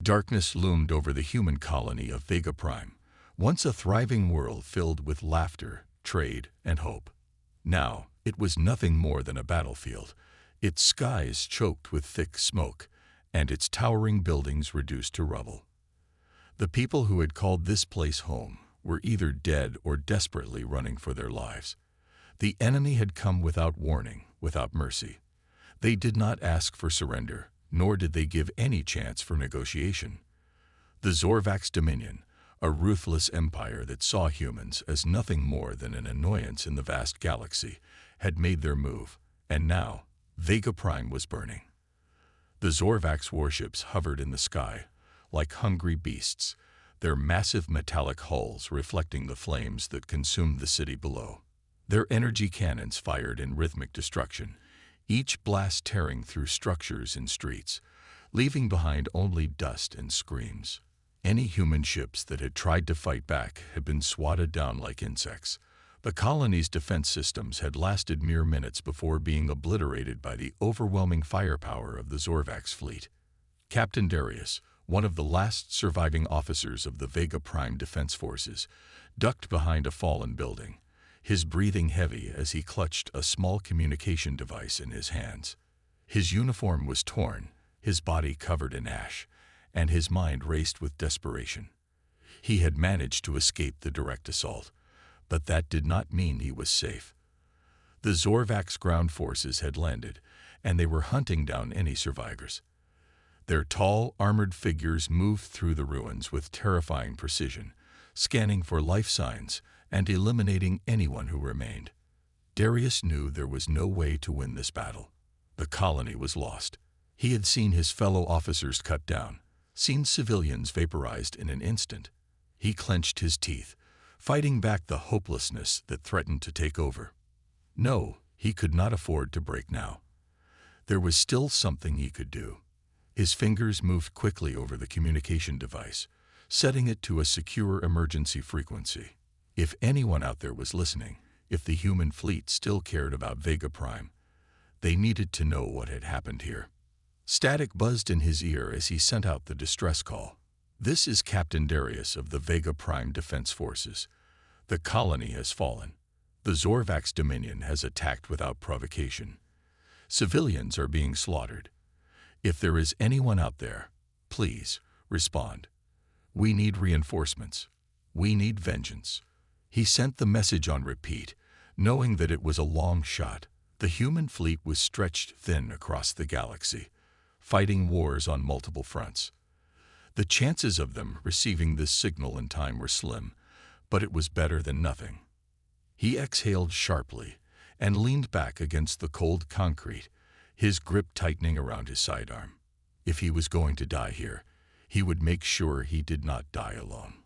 Darkness loomed over the human colony of Vega Prime, once a thriving world filled with laughter, trade, and hope. Now, it was nothing more than a battlefield, its skies choked with thick smoke, and its towering buildings reduced to rubble. The people who had called this place home were either dead or desperately running for their lives. The enemy had come without warning, without mercy. They did not ask for surrender, nor did they give any chance for negotiation. The Zorvax Dominion, a ruthless empire that saw humans as nothing more than an annoyance in the vast galaxy, had made their move, and now Vega Prime was burning. The Zorvax warships hovered in the sky, like hungry beasts, their massive metallic hulls reflecting the flames that consumed the city below. Their energy cannons fired in rhythmic destruction, each blast tearing through structures and streets, leaving behind only dust and screams. Any human ships that had tried to fight back had been swatted down like insects. The colony's defense systems had lasted mere minutes before being obliterated by the overwhelming firepower of the Zorvax fleet. Captain Darius, one of the last surviving officers of the Vega Prime Defense Forces, ducked behind a fallen building, his breathing heavy as he clutched a small communication device in his hands. His uniform was torn, his body covered in ash, and his mind raced with desperation. He had managed to escape the direct assault, but that did not mean he was safe. The Zorvax ground forces had landed, and they were hunting down any survivors. Their tall, armored figures moved through the ruins with terrifying precision, scanning for life signs and eliminating anyone who remained. Darius knew there was no way to win this battle. The colony was lost. He had seen his fellow officers cut down, seen civilians vaporized in an instant. He clenched his teeth, fighting back the hopelessness that threatened to take over. No, he could not afford to break now. There was still something he could do. His fingers moved quickly over the communication device, setting it to a secure emergency frequency. If anyone out there was listening, if the human fleet still cared about Vega Prime, they needed to know what had happened here. Static buzzed in his ear as he sent out the distress call. "This is Captain Darius of the Vega Prime Defense Forces. The colony has fallen. The Zorvax Dominion has attacked without provocation. Civilians are being slaughtered. If there is anyone out there, please respond. We need reinforcements. We need vengeance." He sent the message on repeat, knowing that it was a long shot. The human fleet was stretched thin across the galaxy, fighting wars on multiple fronts. The chances of them receiving this signal in time were slim, but it was better than nothing. He exhaled sharply and leaned back against the cold concrete, his grip tightening around his sidearm. If he was going to die here, he would make sure he did not die alone.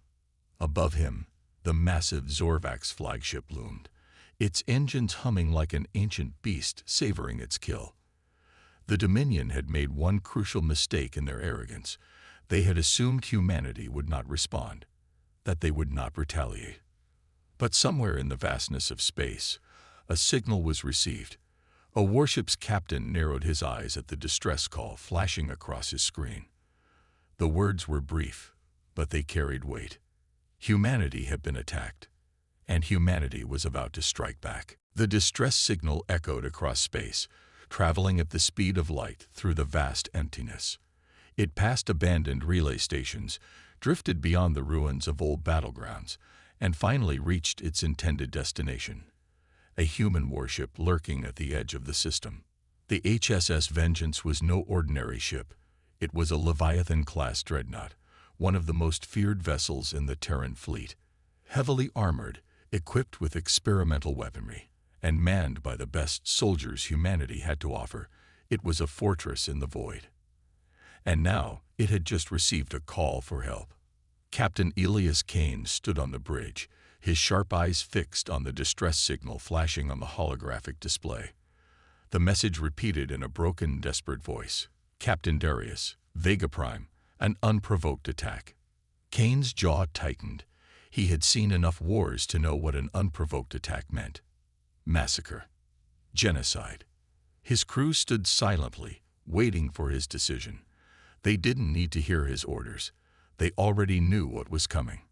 Above him, the massive Zorvax flagship loomed, its engines humming like an ancient beast savoring its kill. The Dominion had made one crucial mistake in their arrogance. They had assumed humanity would not respond, that they would not retaliate. But somewhere in the vastness of space, a signal was received. A warship's captain narrowed his eyes at the distress call flashing across his screen. The words were brief, but they carried weight. Humanity had been attacked, and humanity was about to strike back. The distress signal echoed across space, traveling at the speed of light through the vast emptiness. It passed abandoned relay stations, drifted beyond the ruins of old battlegrounds, and finally reached its intended destination. A human warship lurking at the edge of the system. The HSS Vengeance was no ordinary ship. It was a Leviathan-class dreadnought, one of the most feared vessels in the Terran fleet. Heavily armored, equipped with experimental weaponry, and manned by the best soldiers humanity had to offer, it was a fortress in the void. And now, it had just received a call for help. Captain Elias Kane stood on the bridge, his sharp eyes fixed on the distress signal flashing on the holographic display. The message repeated in a broken, desperate voice. "Captain Darius, Vega Prime, an unprovoked attack." Kane's jaw tightened. He had seen enough wars to know what an unprovoked attack meant. Massacre. Genocide. His crew stood silently, waiting for his decision. They didn't need to hear his orders. They already knew what was coming.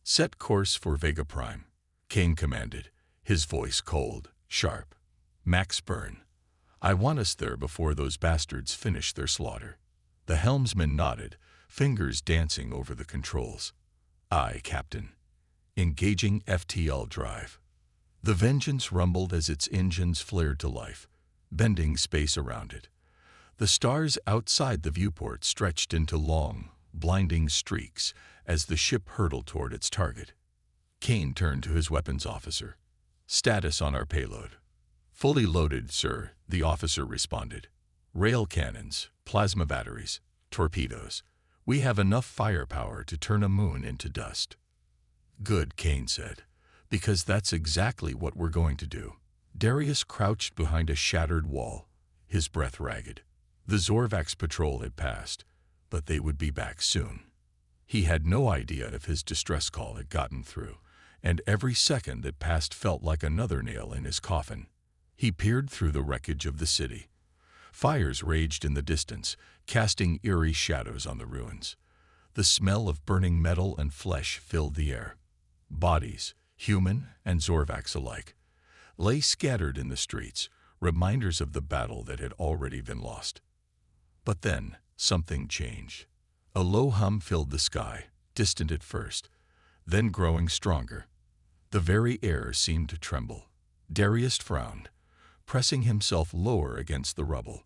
"Set course for Vega Prime," Kane commanded, his voice cold, sharp. "Max burn. I want us there before those bastards finish their slaughter." The helmsman nodded, fingers dancing over the controls. "Aye, Captain." Engaging FTL drive. The Vengeance rumbled as its engines flared to life, bending space around it. The stars outside the viewport stretched into long, blinding streaks as the ship hurtled toward its target. Kane turned to his weapons officer. "Status on our payload." "Fully loaded, sir," the officer responded. "Rail cannons, plasma batteries, torpedoes. We have enough firepower to turn a moon into dust." "Good," Kane said, "because that's exactly what we're going to do." Darius crouched behind a shattered wall, his breath ragged. The Zorvax patrol had passed, but they would be back soon. He had no idea if his distress call had gotten through, and every second that passed felt like another nail in his coffin. He peered through the wreckage of the city. Fires raged in the distance, casting eerie shadows on the ruins. The smell of burning metal and flesh filled the air. Bodies, human and Zorvax alike, lay scattered in the streets, reminders of the battle that had already been lost. But then, something changed. A low hum filled the sky, distant at first, then growing stronger. The very air seemed to tremble. Darius frowned, pressing himself lower against the rubble.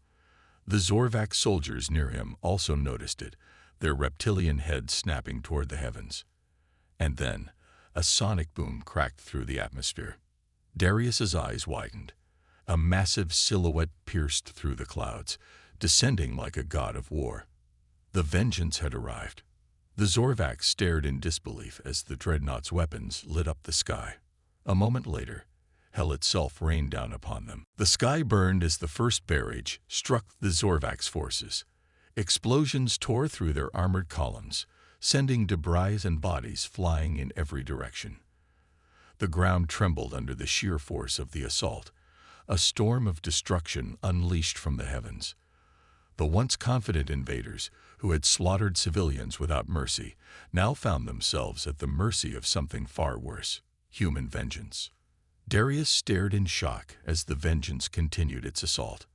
The Zorvax soldiers near him also noticed it, their reptilian heads snapping toward the heavens. And then, a sonic boom cracked through the atmosphere. Darius's eyes widened. A massive silhouette pierced through the clouds, descending like a god of war. The Vengeance had arrived. The Zorvax stared in disbelief as the dreadnought's weapons lit up the sky. A moment later, hell itself rained down upon them. The sky burned as the first barrage struck the Zorvax forces. Explosions tore through their armored columns, sending debris and bodies flying in every direction. The ground trembled under the sheer force of the assault, a storm of destruction unleashed from the heavens. The once confident invaders, who had slaughtered civilians without mercy, now found themselves at the mercy of something far worse: human vengeance. Darius stared in shock as the Vengeance continued its assault.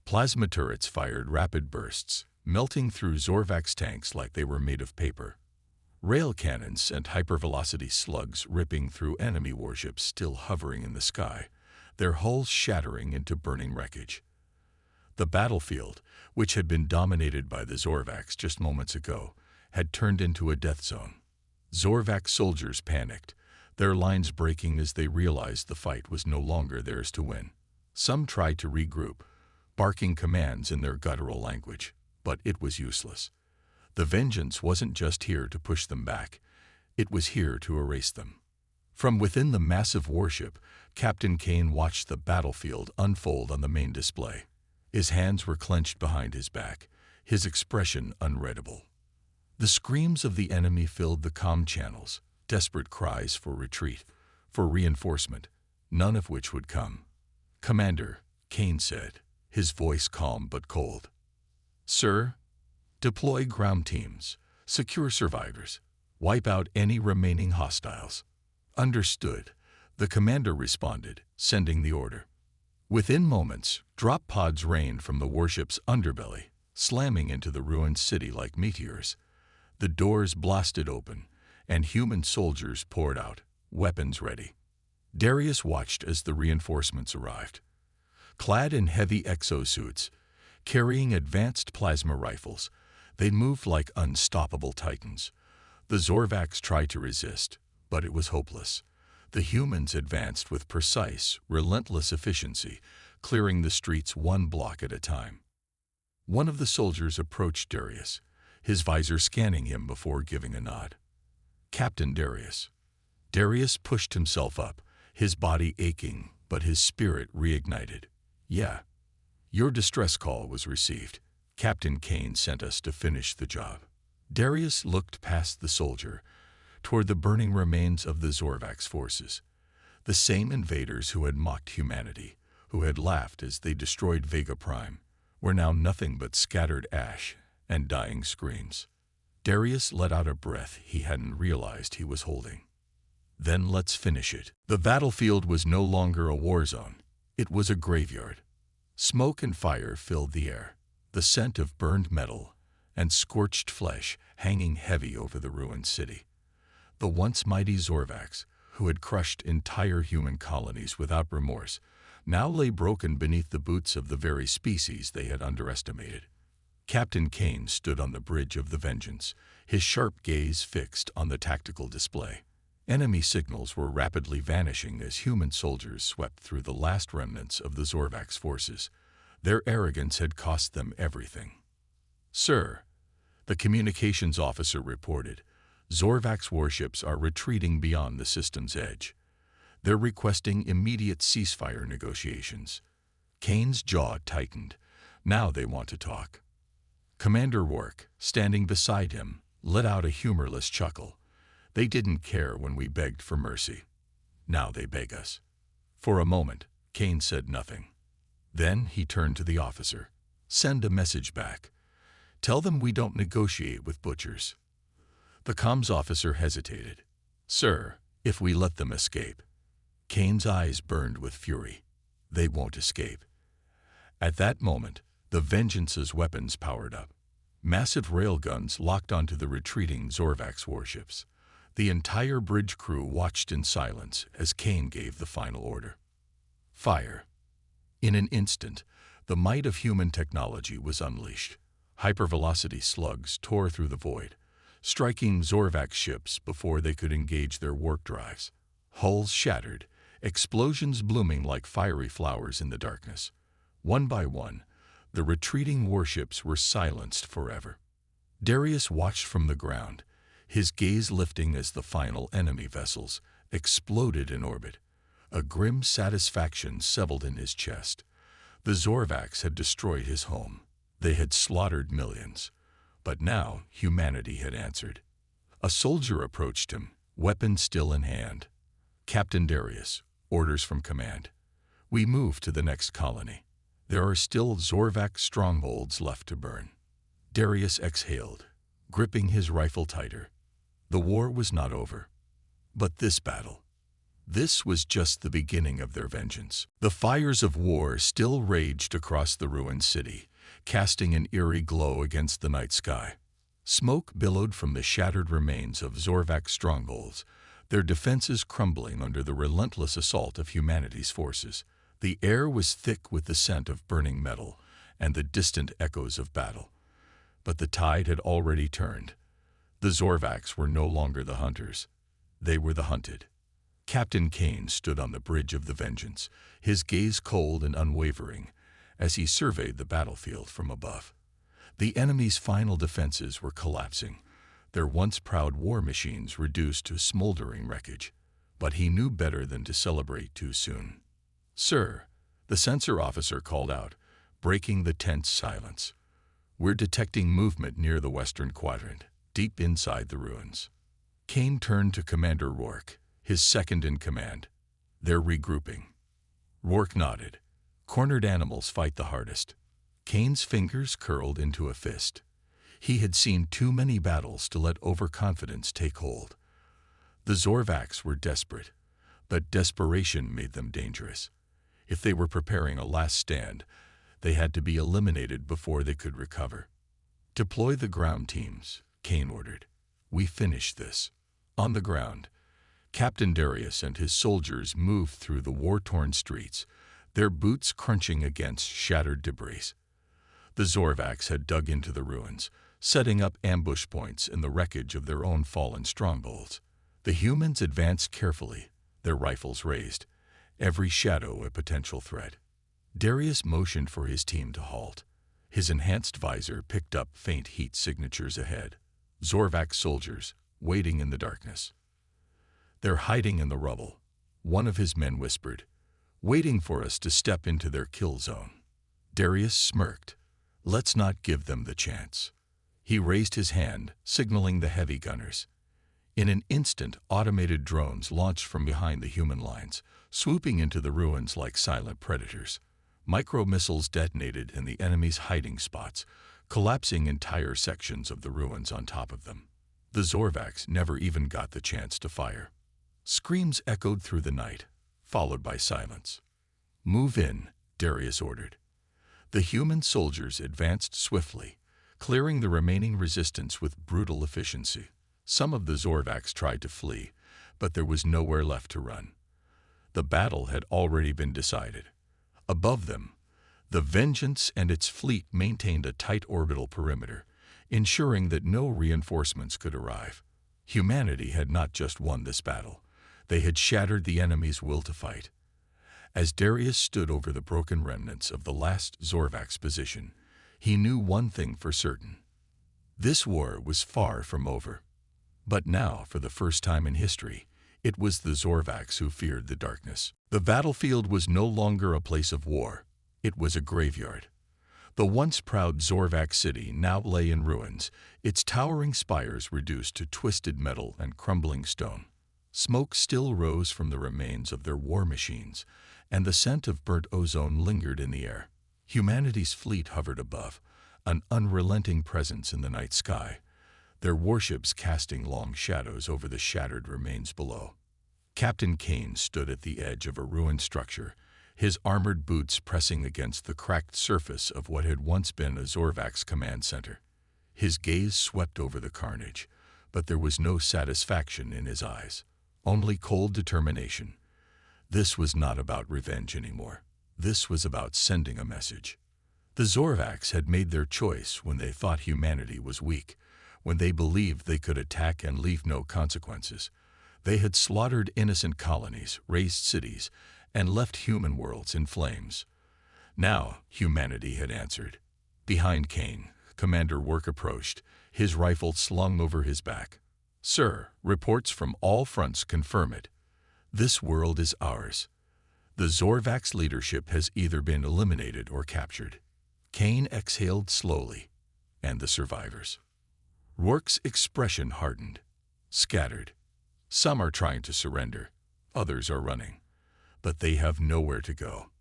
Plasma turrets fired rapid bursts, melting through Zorvax tanks like they were made of paper. Rail cannons sent hypervelocity slugs ripping through enemy warships still hovering in the sky, their hulls shattering into burning wreckage. The battlefield, which had been dominated by the Zorvax just moments ago, had turned into a death zone. Zorvax soldiers panicked, their lines breaking as they realized the fight was no longer theirs to win. Some tried to regroup, barking commands in their guttural language, but it was useless. The Vengeance wasn't just here to push them back, it was here to erase them. From within the massive warship, Captain Kane watched the battlefield unfold on the main display. His hands were clenched behind his back, his expression unreadable. The screams of the enemy filled the comm channels, desperate cries for retreat, for reinforcement, none of which would come. "Commander," Kane said, his voice calm but cold. "Sir, deploy ground teams, secure survivors, wipe out any remaining hostiles." "Understood," the commander responded, sending the order. Within moments, drop pods rained from the warship's underbelly, slamming into the ruined city like meteors. The doors blasted open, and human soldiers poured out, weapons ready. Darius watched as the reinforcements arrived. Clad in heavy exosuits, carrying advanced plasma rifles, they moved like unstoppable titans. The Zorvax tried to resist, but it was hopeless. The humans advanced with precise, relentless efficiency, clearing the streets one block at a time. One of the soldiers approached Darius, his visor scanning him before giving a nod. "Captain Darius." Darius pushed himself up, his body aching, but his spirit reignited. "Yeah. Your distress call was received. Captain Kane sent us to finish the job." Darius looked past the soldier, toward the burning remains of the Zorvax forces. The same invaders who had mocked humanity, who had laughed as they destroyed Vega Prime, were now nothing but scattered ash and dying screams. Darius let out a breath he hadn't realized he was holding. Then let's finish it. The battlefield was no longer a war zone. It was a graveyard. Smoke and fire filled the air, the scent of burned metal and scorched flesh hanging heavy over the ruined city. The once mighty Zorvax, who had crushed entire human colonies without remorse, now lay broken beneath the boots of the very species they had underestimated. Captain Kane stood on the bridge of the Vengeance, his sharp gaze fixed on the tactical display. Enemy signals were rapidly vanishing as human soldiers swept through the last remnants of the Zorvax forces. Their arrogance had cost them everything. "Sir," the communications officer reported, "Zorvax warships are retreating beyond the system's edge. They're requesting immediate ceasefire negotiations." Kane's jaw tightened. Now they want to talk. Commander Rourke, standing beside him, let out a humorless chuckle. "They didn't care when we begged for mercy. Now they beg us." For a moment, Kane said nothing. Then he turned to the officer. "Send a message back. Tell them we don't negotiate with butchers." The comms officer hesitated. "Sir, if we let them escape." Kane's eyes burned with fury. "They won't escape." At that moment, the Vengeance's weapons powered up. Massive railguns locked onto the retreating Zorvax warships. The entire bridge crew watched in silence as Kane gave the final order. Fire. In an instant, the might of human technology was unleashed. Hypervelocity slugs tore through the void, striking Zorvax ships before they could engage their warp drives. Hulls shattered, explosions blooming like fiery flowers in the darkness. One by one, the retreating warships were silenced forever. Darius watched from the ground, his gaze lifting as the final enemy vessels exploded in orbit. A grim satisfaction settled in his chest. The Zorvax had destroyed his home. They had slaughtered millions. But now humanity had answered. A soldier approached him, weapon still in hand. "Captain Darius, orders from command. We move to the next colony. There are still Zorvax strongholds left to burn." Darius exhaled, gripping his rifle tighter. The war was not over. But this battle, this was just the beginning of their vengeance. The fires of war still raged across the ruined city, casting an eerie glow against the night sky. Smoke billowed from the shattered remains of Zorvax strongholds, their defenses crumbling under the relentless assault of humanity's forces. The air was thick with the scent of burning metal and the distant echoes of battle. But the tide had already turned. The Zorvax were no longer the hunters. They were the hunted. Captain Kane stood on the bridge of the Vengeance, his gaze cold and unwavering, as he surveyed the battlefield from above. The enemy's final defenses were collapsing, their once proud war machines reduced to smoldering wreckage. But he knew better than to celebrate too soon. "Sir," the sensor officer called out, breaking the tense silence. "We're detecting movement near the western quadrant, deep inside the ruins." Kane turned to Commander Rourke, his second in command. "They're regrouping." Rourke nodded. Cornered animals fight the hardest. Kane's fingers curled into a fist. He had seen too many battles to let overconfidence take hold. The Zorvax were desperate, but desperation made them dangerous. If they were preparing a last stand, they had to be eliminated before they could recover. "Deploy the ground teams," Kane ordered. "We finish this." On the ground, Captain Darius and his soldiers moved through the war-torn streets, their boots crunching against shattered debris. The Zorvax had dug into the ruins, setting up ambush points in the wreckage of their own fallen strongholds. The humans advanced carefully, their rifles raised, every shadow a potential threat. Darius motioned for his team to halt. His enhanced visor picked up faint heat signatures ahead. Zorvax soldiers, waiting in the darkness. "They're hiding in the rubble," one of his men whispered, "waiting for us to step into their kill zone." Darius smirked. "Let's not give them the chance." He raised his hand, signaling the heavy gunners. In an instant, automated drones launched from behind the human lines, swooping into the ruins like silent predators. Micro-missiles detonated in the enemy's hiding spots, collapsing entire sections of the ruins on top of them. The Zorvax never even got the chance to fire. Screams echoed through the night, followed by silence. "Move in," Darius ordered. The human soldiers advanced swiftly, clearing the remaining resistance with brutal efficiency. Some of the Zorvax tried to flee, but there was nowhere left to run. The battle had already been decided. Above them, the Vengeance and its fleet maintained a tight orbital perimeter, ensuring that no reinforcements could arrive. Humanity had not just won this battle. They had shattered the enemy's will to fight. As Darius stood over the broken remnants of the last Zorvax position, he knew one thing for certain. This war was far from over. But now, for the first time in history, it was the Zorvax who feared the darkness. The battlefield was no longer a place of war. It was a graveyard. The once proud Zorvax city now lay in ruins, its towering spires reduced to twisted metal and crumbling stone. Smoke still rose from the remains of their war machines, and the scent of burnt ozone lingered in the air. Humanity's fleet hovered above, an unrelenting presence in the night sky, their warships casting long shadows over the shattered remains below. Captain Kane stood at the edge of a ruined structure, his armored boots pressing against the cracked surface of what had once been a Zorvax command center. His gaze swept over the carnage, but there was no satisfaction in his eyes, only cold determination. This was not about revenge anymore. This was about sending a message. The Zorvax had made their choice when they thought humanity was weak, when they believed they could attack and leave no consequences. They had slaughtered innocent colonies, razed cities, and left human worlds in flames. Now, humanity had answered. Behind Kane, Commander Work approached, his rifle slung over his back. "Sir, reports from all fronts confirm it. This world is ours. The Zorvax leadership has either been eliminated or captured." Kane exhaled slowly. "And the survivors?" Rourke's expression hardened. "Scattered. Some are trying to surrender. Others are running. But they have nowhere to go."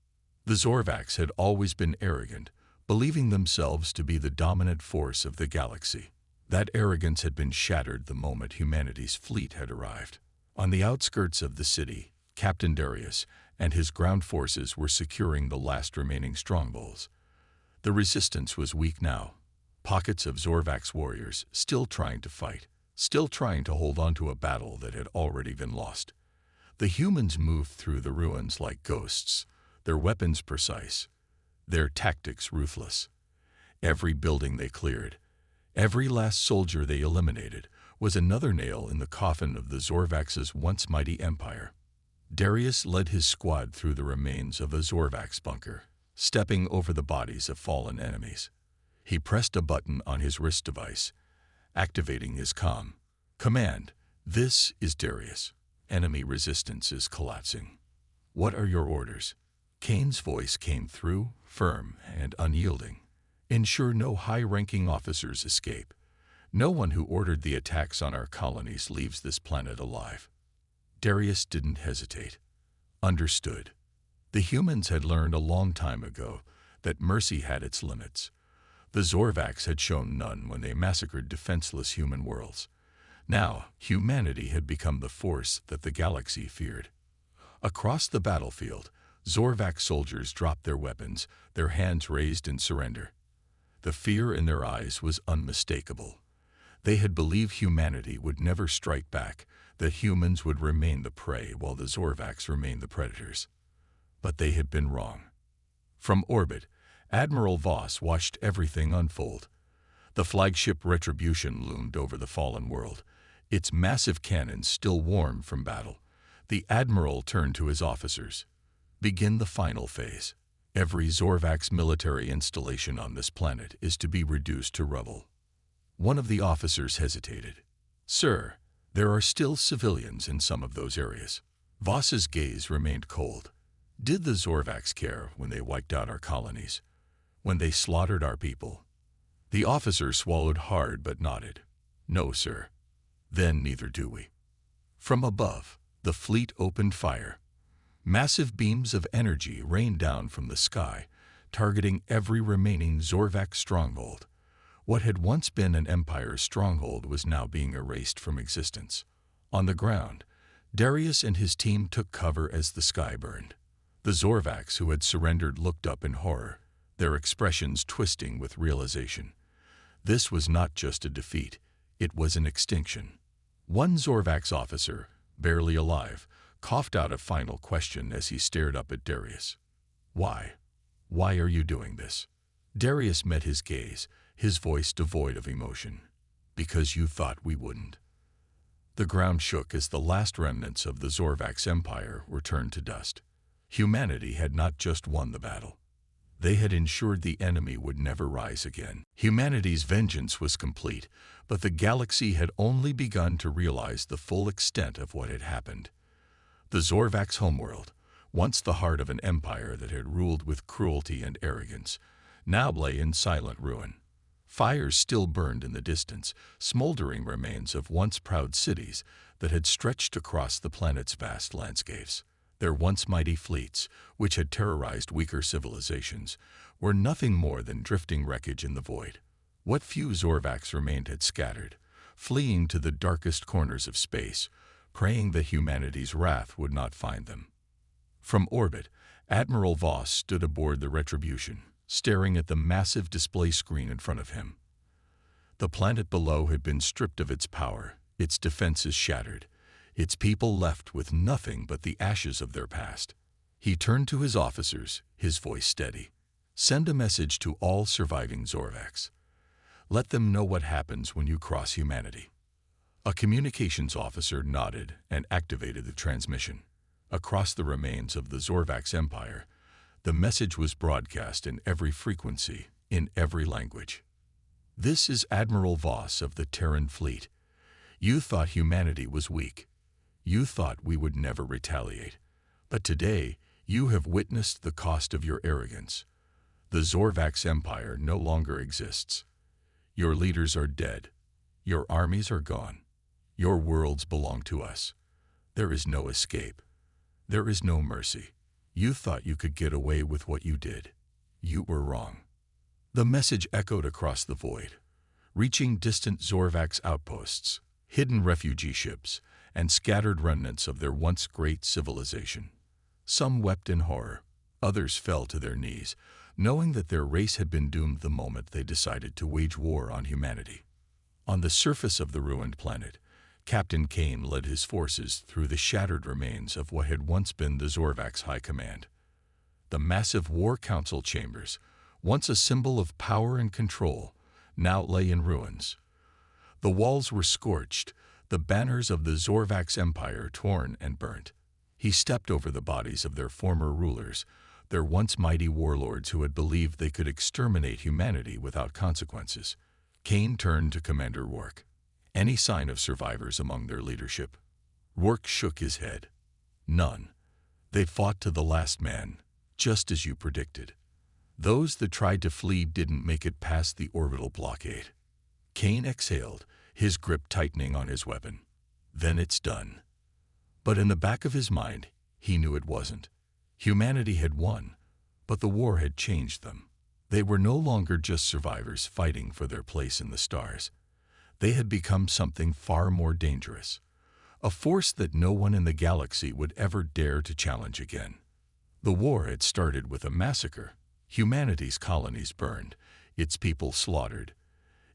The Zorvax had always been arrogant, believing themselves to be the dominant force of the galaxy. That arrogance had been shattered the moment humanity's fleet had arrived. On the outskirts of the city, Captain Darius and his ground forces were securing the last remaining strongholds. The resistance was weak now. Pockets of Zorvax warriors still trying to fight, still trying to hold on to a battle that had already been lost. The humans moved through the ruins like ghosts, their weapons precise, their tactics ruthless. Every building they cleared, every last soldier they eliminated, was another nail in the coffin of the Zorvax's once mighty empire. Darius led his squad through the remains of a Zorvax bunker, stepping over the bodies of fallen enemies. He pressed a button on his wrist device, activating his comm. "Command, this is Darius. Enemy resistance is collapsing. What are your orders?" Kane's voice came through, firm and unyielding. "Ensure no high-ranking officers escape. No one who ordered the attacks on our colonies leaves this planet alive." Darius didn't hesitate. Understood. The humans had learned a long time ago that mercy had its limits. The Zorvax had shown none when they massacred defenseless human worlds. Now, humanity had become the force that the galaxy feared. Across the battlefield, Zorvax soldiers dropped their weapons, their hands raised in surrender. The fear in their eyes was unmistakable. They had believed humanity would never strike back, that humans would remain the prey while the Zorvax remained the predators. But they had been wrong. From orbit, Admiral Voss watched everything unfold. The flagship Retribution loomed over the fallen world, its massive cannons still warm from battle. The Admiral turned to his officers. "Begin the final phase. Every Zorvax military installation on this planet is to be reduced to rubble." One of the officers hesitated. "Sir, there are still civilians in some of those areas." Voss's gaze remained cold. "Did the Zorvax care when they wiped out our colonies? When they slaughtered our people?" The officer swallowed hard but nodded. "No, sir." "Then neither do we." From above, the fleet opened fire. Massive beams of energy rained down from the sky, targeting every remaining Zorvax stronghold. What had once been an empire's stronghold was now being erased from existence. On the ground, Darius and his team took cover as the sky burned. The Zorvax who had surrendered looked up in horror, their expressions twisting with realization. This was not just a defeat, it was an extinction. One Zorvax officer, barely alive, coughed out a final question as he stared up at Darius. Why? Why are you doing this? Darius met his gaze, his voice devoid of emotion. Because you thought we wouldn't. The ground shook as the last remnants of the Zorvax Empire were turned to dust. Humanity had not just won the battle. They had ensured the enemy would never rise again. Humanity's vengeance was complete, but the galaxy had only begun to realize the full extent of what had happened. The Zorvax homeworld, once the heart of an empire that had ruled with cruelty and arrogance, now lay in silent ruin. Fires still burned in the distance, smoldering remains of once proud cities that had stretched across the planet's vast landscapes. Their once mighty fleets, which had terrorized weaker civilizations, were nothing more than drifting wreckage in the void. What few Zorvax remained had scattered, fleeing to the darkest corners of space, praying that humanity's wrath would not find them. From orbit, Admiral Voss stood aboard the Retribution, staring at the massive display screen in front of him. The planet below had been stripped of its power, its defenses shattered, its people left with nothing but the ashes of their past. He turned to his officers, his voice steady. Send a message to all surviving Zorvax. Let them know what happens when you cross humanity. A communications officer nodded and activated the transmission. Across the remains of the Zorvax Empire, the message was broadcast in every frequency, in every language. This is Admiral Voss of the Terran Fleet. You thought humanity was weak. You thought we would never retaliate. But today, you have witnessed the cost of your arrogance. The Zorvax Empire no longer exists. Your leaders are dead. Your armies are gone. Your worlds belong to us. There is no escape. There is no mercy. You thought you could get away with what you did. You were wrong. The message echoed across the void, reaching distant Zorvax outposts, hidden refugee ships, and scattered remnants of their once great civilization. Some wept in horror, others fell to their knees, knowing that their race had been doomed the moment they decided to wage war on humanity. On the surface of the ruined planet, Captain Kane led his forces through the shattered remains of what had once been the Zorvax High Command. The massive War Council chambers, once a symbol of power and control, now lay in ruins. The walls were scorched, the banners of the Zorvax Empire torn and burnt. He stepped over the bodies of their former rulers, their once mighty warlords who had believed they could exterminate humanity without consequences. Kane turned to Commander Rourke. Any sign of survivors among their leadership? Rourke shook his head. None. They fought to the last man, just as you predicted. Those that tried to flee didn't make it past the orbital blockade. Kane exhaled, his grip tightening on his weapon. Then it's done. But in the back of his mind, he knew it wasn't. Humanity had won, but the war had changed them. They were no longer just survivors fighting for their place in the stars. They had become something far more dangerous, a force that no one in the galaxy would ever dare to challenge again. The war had started with a massacre. Humanity's colonies burned, its people slaughtered,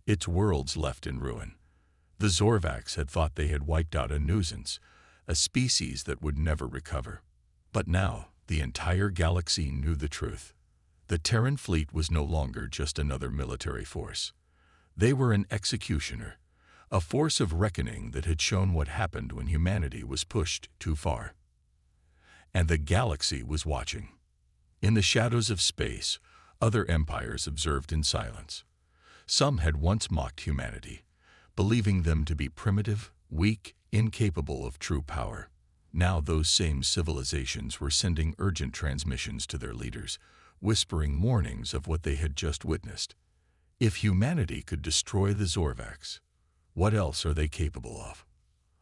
its worlds left in ruin. The Zorvax had thought they had wiped out a nuisance, a species that would never recover. But now, the entire galaxy knew the truth. The Terran fleet was no longer just another military force. They were an executioner, a force of reckoning that had shown what happened when humanity was pushed too far. And the galaxy was watching. In the shadows of space, other empires observed in silence. Some had once mocked humanity, believing them to be primitive, weak, incapable of true power. Now those same civilizations were sending urgent transmissions to their leaders, whispering warnings of what they had just witnessed. If humanity could destroy the Zorvax, what else are they capable of?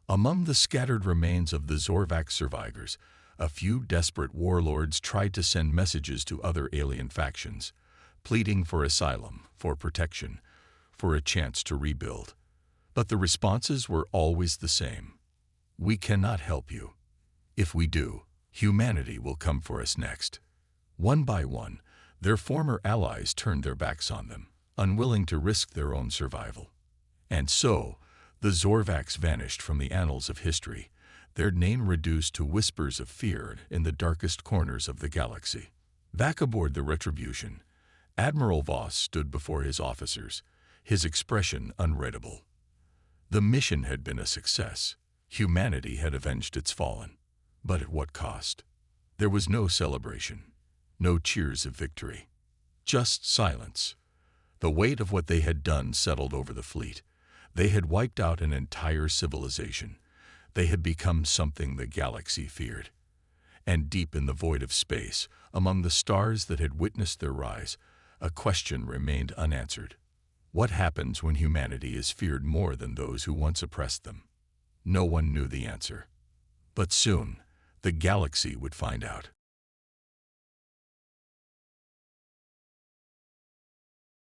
Among the scattered remains of the Zorvax survivors, a few desperate warlords tried to send messages to other alien factions, pleading for asylum, for protection, for a chance to rebuild. But the responses were always the same. We cannot help you. If we do, humanity will come for us next. One by one, their former allies turned their backs on them, unwilling to risk their own survival. And so, the Zorvacs vanished from the annals of history, their name reduced to whispers of fear in the darkest corners of the galaxy. Back aboard the Retribution, Admiral Voss stood before his officers, his expression unreadable. The mission had been a success. Humanity had avenged its fallen. But at what cost? There was no celebration, no cheers of victory. Just silence. The weight of what they had done settled over the fleet. They had wiped out an entire civilization. They had become something the galaxy feared. And deep in the void of space, among the stars that had witnessed their rise, a question remained unanswered. What happens when humanity is feared more than those who once oppressed them? No one knew the answer. But soon, the galaxy would find out.